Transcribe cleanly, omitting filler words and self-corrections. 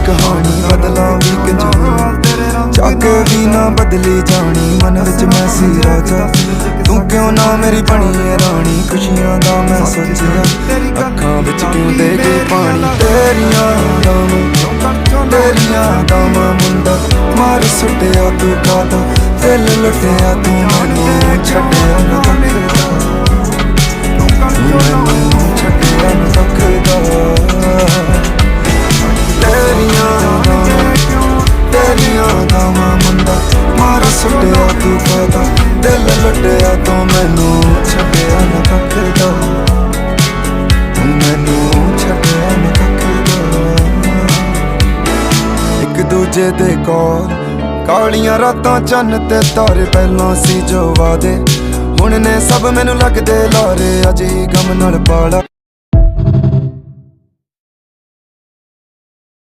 कहानी बदला भी कंजूनी जाके भी ना बदली जानी मन विच मैं सी राजा तू क्यों ना मेरी बनी है रानी खुशियां दा मैं सोचिया अखां विच क्यों दे गई पानी तेरियां दामां मुंडा मार सुटिया तू कादा दिल लुटिया तू मैनू छड्डिया ना तकदा मैनू छड्डिया ना तकदा तेरियां दामां मुंडा मार सुटिया तू कादा दिल लुटिया तू मैनू छड्डिया ना तकदा मैनू छड्डिया ना तकदा एक दूजे दे कोल कालियां रातां चन्न ते तारे पहलों सी जो वादे हुण ने सब मैनू लगदे लारे अज ही गम नाल पाला